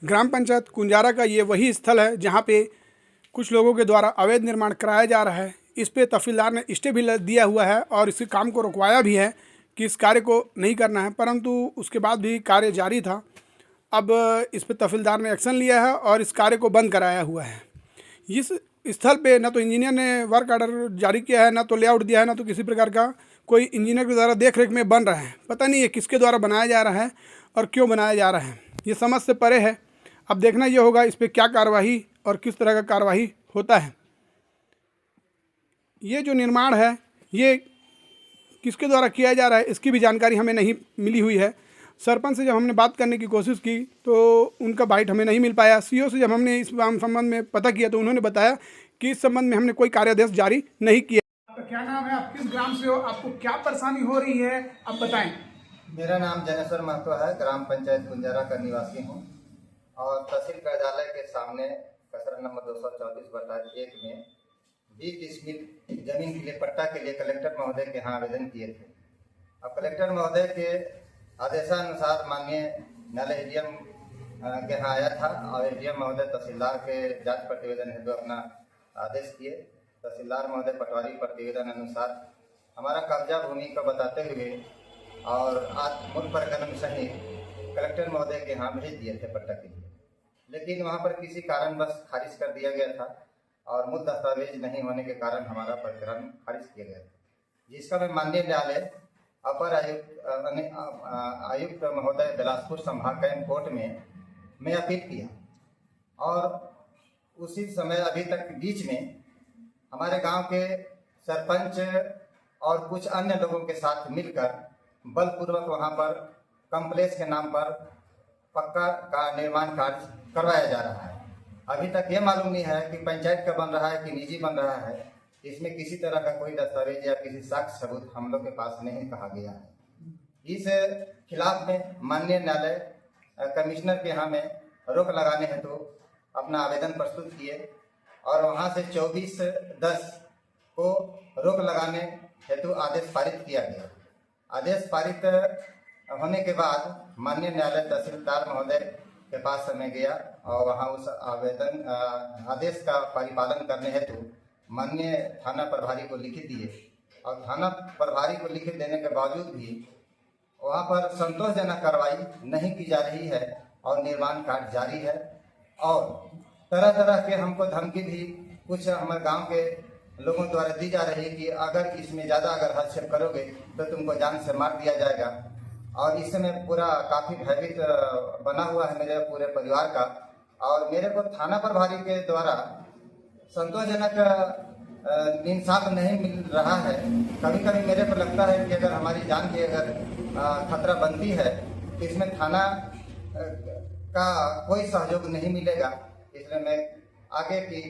ग्राम पंचायत कुंजारा का ये वही स्थल है जहाँ पे कुछ लोगों के द्वारा अवैध निर्माण कराया जा रहा है। इस पे तहसीलदार ने स्टे भी दिया हुआ है और इस काम को रुकवाया भी है कि इस कार्य को नहीं करना है, परंतु उसके बाद भी कार्य जारी था। अब इस पे तहसीलदार ने एक्शन लिया है और इस कार्य को बंद कराया हुआ है। इस स्थल पे न तो इंजीनियर ने वर्क ऑर्डर जारी किया है, न तो लेआउट दिया है, न तो किसी प्रकार का कोई इंजीनियर के द्वारा देख रेख में बन रहा है। पता नहीं ये किसके द्वारा बनाया जा रहा है और क्यों बनाया जा रहा है, ये समझ से परे है। अब देखना ये होगा इस पर क्या कार्रवाई और किस तरह का कार्रवाई होता है। ये जो निर्माण है ये किसके द्वारा किया जा रहा है इसकी भी जानकारी हमें नहीं मिली हुई है। सरपंच से जब हमने बात करने की कोशिश की तो उनका बाइट हमें नहीं मिल पाया। सीओ से जब हमने इस संबंध में पता किया तो उन्होंने बताया कि इस संबंध में हमने कोई कार्यादेश जारी नहीं किया। आपका क्या नाम है, आप किस ग्राम से हो, आपको क्या परेशानी हो रही है, आप बताएं। मेरा नाम जनेश्वर महतो है, ग्राम पंचायत कुंजारा का निवासी हूँ और तहसील कार्यालय के सामने कसरा नंबर 234/1 में 20 डिसमिल जमीन के लिए पट्टा के लिए कलेक्टर महोदय के यहाँ आवेदन किए थे। अब कलेक्टर महोदय के आदेशानुसार माननीय न्यायालय एडीएम के यहाँ आया था और एडीएम महोदय तहसीलदार के जांच प्रतिवेदन हेतु अपना आदेश किए। तहसीलदार महोदय पटवारी प्रतिवेदन अनुसार हमारा कब्जा भूमि को बताते हुए और मूल प्रकरण सहित कलेक्टर महोदय के यहाँ भेज दिए थे पट्टा के लिए, लेकिन वहाँ पर किसी कारणवश खारिज कर दिया गया था और मूल दस्तावेज नहीं होने के कारण हमारा प्रकरण खारिज किया गया था, जिसका मैं माननीय न्यायालय अपर आयुक्त महोदय बिलासपुर संभाग कोर्ट में मैं अपील किया और उसी समय अभी तक बीच में हमारे गांव के सरपंच और कुछ अन्य लोगों के साथ मिलकर बलपूर्वक वहां पर कॉम्प्लेक्स के नाम पर पक्का का निर्माण कार्य करवाया जा रहा है। अभी तक ये मालूम नहीं है कि पंचायत का बन रहा है कि निजी बन रहा है। इसमें किसी तरह का कोई दस्तावेज या किसी साक्ष्य सबूत हम लोग के पास नहीं कहा गया है। इस खिलाफ में माननीय न्यायालय कमिश्नर के यहाँ में रोक लगाने हेतु अपना आवेदन प्रस्तुत किए और वहाँ से 24/10 को रोक लगाने हेतु आदेश पारित किया गया। आदेश पारित होने के बाद माननीय न्यायालय तहसीलदार महोदय के पास मैं गया और वहाँ उस आवेदन आदेश का परिपालन करने हेतु माननीय थाना प्रभारी को लिखित दिए और थाना प्रभारी को लिखित देने के बावजूद भी वहाँ पर संतोषजनक कार्रवाई नहीं की जा रही है और निर्माण कार्य जारी है और तरह तरह के हमको धमकी भी कुछ हमारे गांव के लोगों द्वारा दी जा रही है कि अगर इसमें ज़्यादा अगर हस्तक्षेप करोगे तो तुमको जान से मार दिया जाएगा। और इस समय पूरा काफ़ी भयभीत बना हुआ है मेरे पूरे परिवार का और मेरे को थाना प्रभारी के द्वारा संतोषजनक इंसाफ नहीं मिल रहा है। कभी कभी मेरे को लगता है कि अगर हमारी जान की अगर खतरा बनती है तो इसमें थाना का कोई सहयोग नहीं मिलेगा। इसलिए मैं आगे की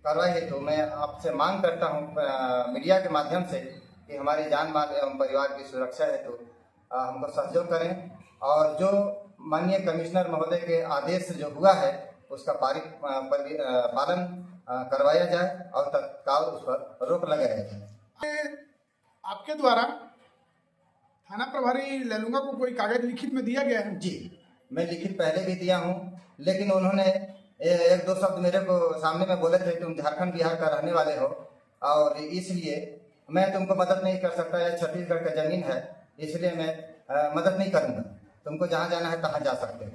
कार्रवाई हेतु मैं आपसे मांग करता हूं मीडिया के माध्यम से कि हमारी जान माल एवं परिवार की सुरक्षा हेतु हमको सहयोग करें और जो माननीय कमिश्नर महोदय के आदेश जो हुआ है उसका पालन करवाया जाए और तत्काल उस पर रोक लगाया जाए। आपके द्वारा थाना प्रभारी लैलूंगा को कोई कागज लिखित में दिया गया है? जी, मैं लिखित पहले भी दिया हूं, लेकिन उन्होंने एक दो शब्द मेरे को सामने में बोले थे तुम झारखंड बिहार का रहने वाले हो और इसलिए मैं तुमको मदद नहीं कर सकता। यह छत्तीसगढ़ का जमीन है, इसलिए मैं मदद नहीं करूंगा। तुमको जहाँ जाना है तहाँ जा सकते हो।